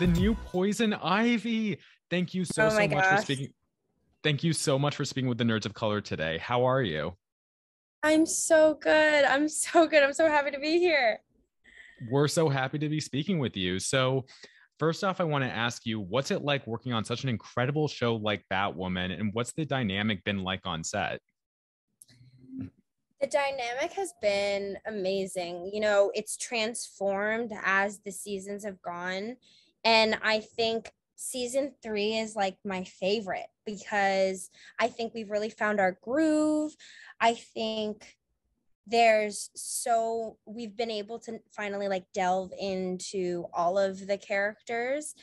the new Poison Ivy. Thank you so Oh my much for gosh. speaking. Thank you so much for speaking with the Nerds of Color today. How are you? I'm so good. I'm so good. I'm so happy to be here. We're so happy to be speaking with you. So, first off, I want to ask you, what's it like working on such an incredible show like Batwoman, and what's the dynamic been like on set? The dynamic has been amazing. It's transformed as the seasons have gone. And I think season 3 is like my favorite because I think we've really found our groove. I think we've been able to finally like delve into all of the characters,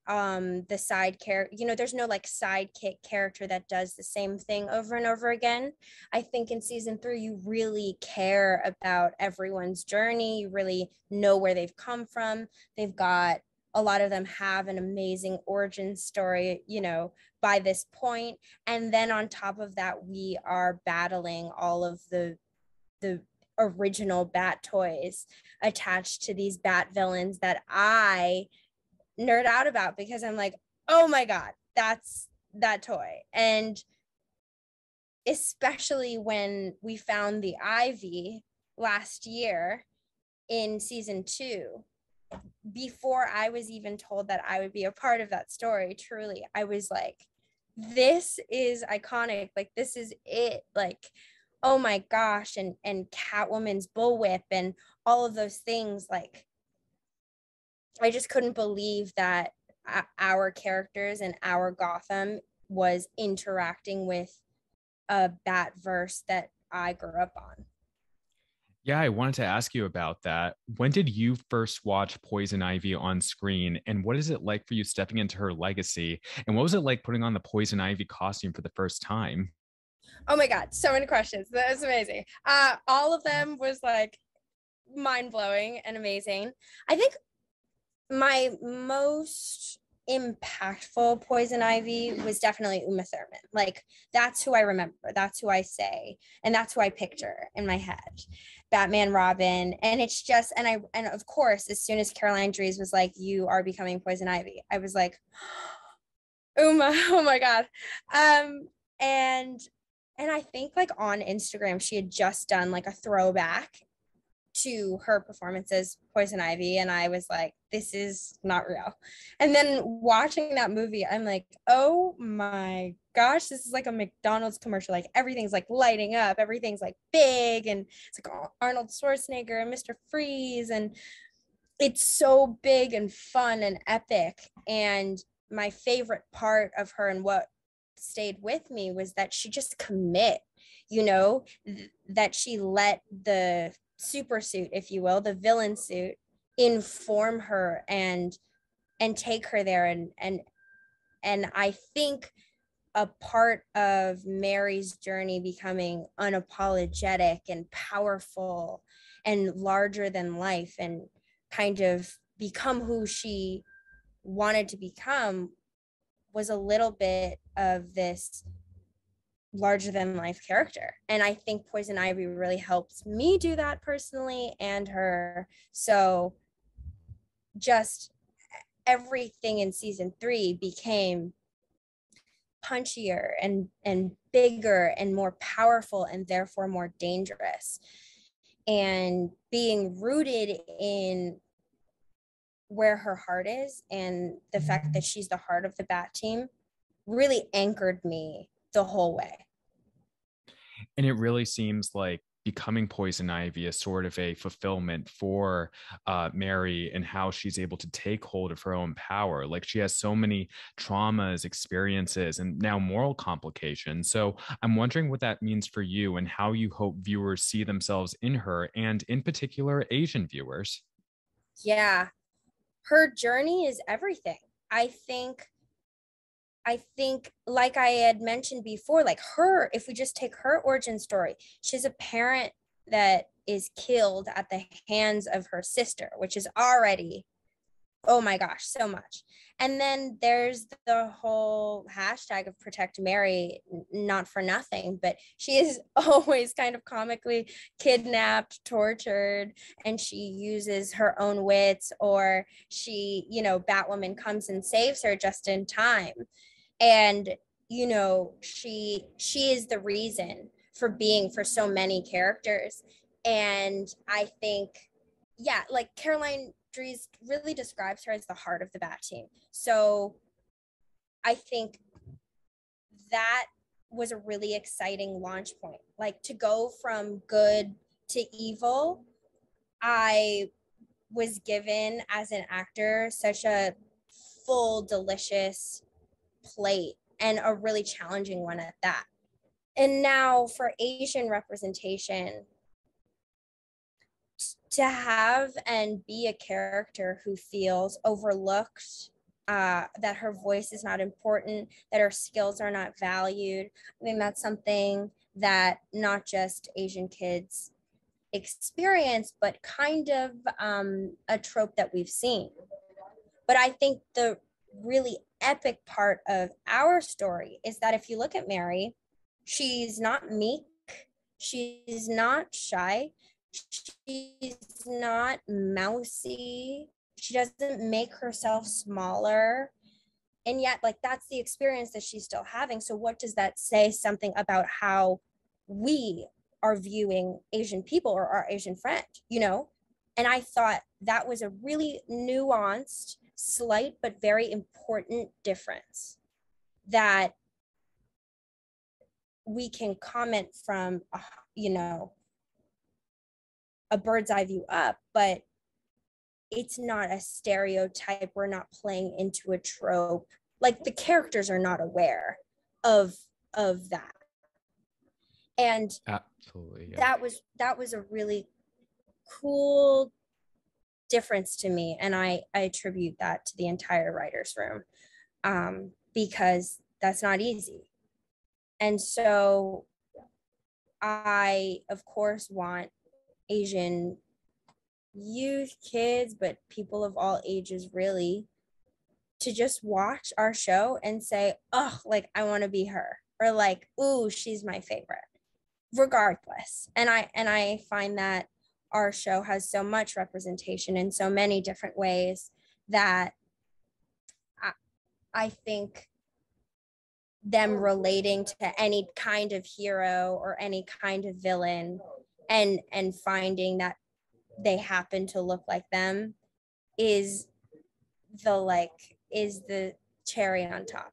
the side character. There's no like sidekick character that does the same thing over and over again. I think in season 3 you really care about everyone's journey. You really know where they've come from. They've got a lot of them have an amazing origin story, by this point. And then on top of that, we are battling all of the original bat toys attached to these bat villains that I nerd out about because I'm like, oh my God, that's that toy. And especially when we found the Ivy last year in season 2, before I was even told that I would be a part of that story, truly, I was like, this is iconic. Like, this is it. Like, oh my gosh. And Catwoman's bullwhip and all of those things. Like, I just couldn't believe that our characters and our Gotham was interacting with a Batverse that I grew up on. Yeah, I wanted to ask you about that. When did you first watch Poison Ivy on screen, and what is it like for you stepping into her legacy? And what was it like putting on the Poison Ivy costume for the first time? Oh my God, so many questions. That was amazing. All of them was like mind blowing and amazing. I think my most impactful Poison Ivy was definitely Uma Thurman. Like, that's who I remember. That's who I say, and that's who I picture in my head. Batman, Robin, and it's just and of course, as soon as Caroline Dries was like, "You are becoming Poison Ivy," I was like, Uma, oh my God. And I think like on Instagram, she had just done like a throwback to her performance as Poison Ivy, and I was like, this is not real. And then watching that movie, I'm like, oh my gosh, this is like a McDonald's commercial. Like, everything's like lighting up, everything's like big, and it's like Arnold Schwarzenegger and Mr. Freeze, and it's so big and fun and epic. And my favorite part of her and what stayed with me was that she just commit, that she let the super suit, if you will, the villain suit, inform her and take her there. And I think a part of Mary's journey becoming unapologetic and powerful and larger than life and kind of become who she wanted to become was a little bit of this larger than life character. And I think Poison Ivy really helped me do that personally, and her. So just everything in season 3 became punchier and bigger and more powerful and therefore more dangerous. And being rooted in where her heart is and the fact that she's the heart of the Bat team really anchored me the whole way. And it really seems like becoming Poison Ivy is sort of a fulfillment for Mary and how she's able to take hold of her own power. Like, she has so many traumas, experiences, and now moral complications. So I'm wondering what that means for you and how you hope viewers see themselves in her, and in particular, Asian viewers. Yeah, her journey is everything. I think like I had mentioned before, like, her, if we just take her origin story, she's a parent that is killed at the hands of her sister, which is already Oh my gosh, so much. And then there's the whole hashtag of protect Mary, not for nothing, but she is always kind of comically kidnapped, tortured, and she uses her own wits, or she, Batwoman comes and saves her just in time. And, she is the reason for so many characters. And I think, yeah, like Caroline Dries really describes her as the heart of the Bat team. So I think that was a really exciting launch point. Like, to go from good to evil, I was given as an actor such a full, delicious plate, and a really challenging one at that. And now for Asian representation, to have and be a character who feels overlooked, that her voice is not important, that her skills are not valued. I think that's something that not just Asian kids experience, but kind of a trope that we've seen. But I think the really epic part of our story is that if you look at Mary, she's not meek, she's not shy, she's not mousy, she doesn't make herself smaller. And yet, like, that's the experience that she's still having. So what does that say something about how we are viewing Asian people or our Asian friend, And I thought that was a really nuanced, slight, but very important difference that we can comment from, a bird's eye view up, but it's not a stereotype. We're not playing into a trope. Like, the characters are not aware of that. And Absolutely, yeah. that was a really cool difference to me, and I attribute that to the entire writers room, because that's not easy. And so I, of course, want Asian youth, kids, but people of all ages, really, to just watch our show and say, oh, like, I want to be her, or like, ooh, she's my favorite, regardless. And I find that our show has so much representation in so many different ways that I think them relating to any kind of hero or any kind of villain, and finding that they happen to look like them, is the cherry on top.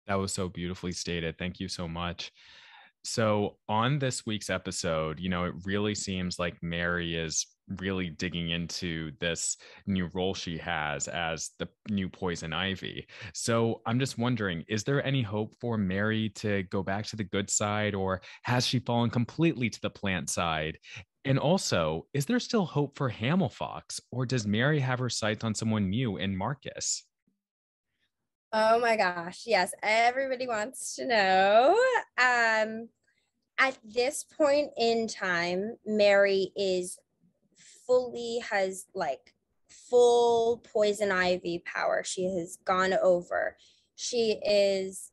That was so beautifully stated. Thank you so much. So, on this week's episode, it really seems like Mary is really digging into this new role she has as the new Poison Ivy. So, I'm just wondering, is there any hope for Mary to go back to the good side, or has she fallen completely to the plant side? And also, is there still hope for Hamilfox, or does Mary have her sights on someone new in Marcus? Oh my gosh, yes, everybody wants to know. At this point in time, Mary has like full Poison Ivy power. She has gone over. She is,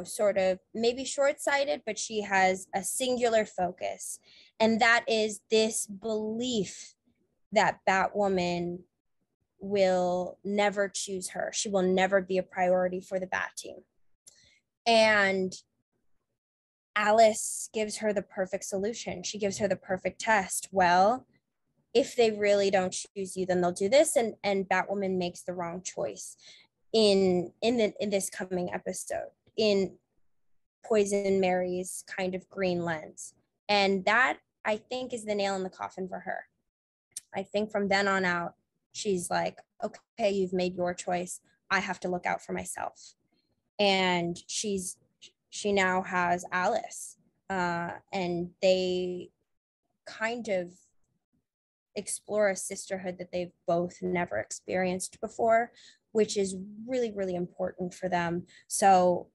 sort of maybe short-sighted, but she has a singular focus. And that is this belief that Batwoman will never choose her. She will never be a priority for the Bat team. And Alice gives her the perfect solution. She gives her the perfect test. Well, if they really don't choose you, then they'll do this. And Batwoman makes the wrong choice in this coming episode, in Poison Mary's kind of green lens. And that, I think, is the nail in the coffin for her. I think from then on out, she's like, okay, you've made your choice. I have to look out for myself. And she now has Alice, and they kind of explore a sisterhood that they've both never experienced before, which is really, really important for them. So,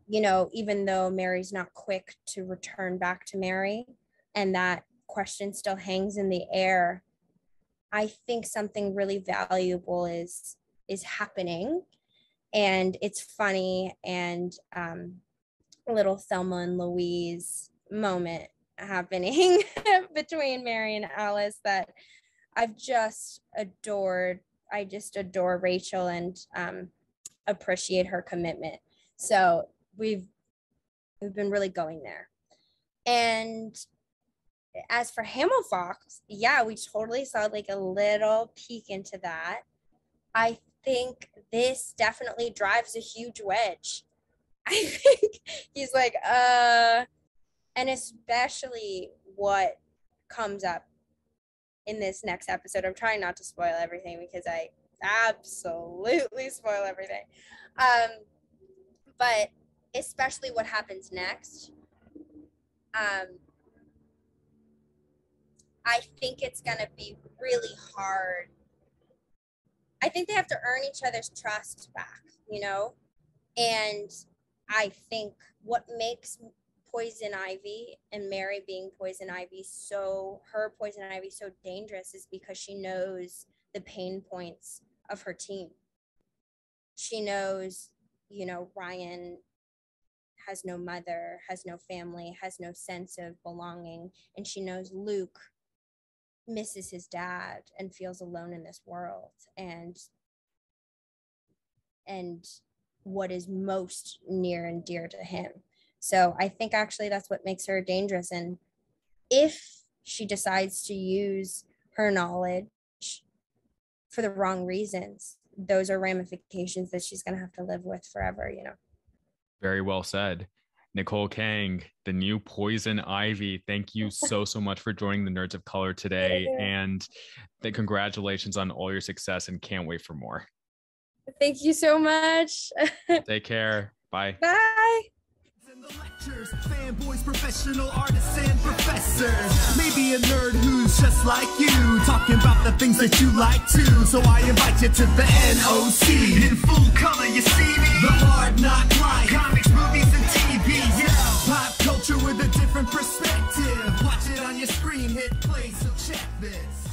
even though Mary's not quick to return back to Mary, and that question still hangs in the air, I think something really valuable is happening, and it's funny, and a little Thelma and Louise moment happening between Mary and Alice that I've just adored. I just adore Rachel and appreciate her commitment. So we've been really going there. And as for Hamilfox, yeah, we totally saw like a little peek into that. I think this definitely drives a huge wedge. I think he's like, and especially what comes up in this next episode. I'm trying not to spoil everything because I absolutely spoil everything. But especially what happens next. I think it's going to be really hard. I think they have to earn each other's trust back, you know? And I think what makes Poison Ivy and Mary being Poison Ivy so dangerous is because she knows the pain points of her team. She knows, you know, Ryan has no mother, has no family, has no sense of belonging. And she knows Luke misses his dad and feels alone in this world. And what is most near and dear to him. So I think actually that's what makes her dangerous. And if she decides to use her knowledge for the wrong reasons, those are ramifications that she's going to have to live with forever, you know. Very well said. Nicole Kang, the new Poison Ivy. Thank you so much for joining the Nerds of Color today. And congratulations on all your success, and can't wait for more. Thank you so much. Take care. Bye. Bye. Lectures, fanboys, professional artists, and professors. Maybe a nerd who's just like you, talking about the things that you like too. So I invite you to the NOC. In full color, you see me. The hard knock life, comics, movies, and TV. Yeah, pop culture with a different perspective. Watch it on your screen, hit play, so check this.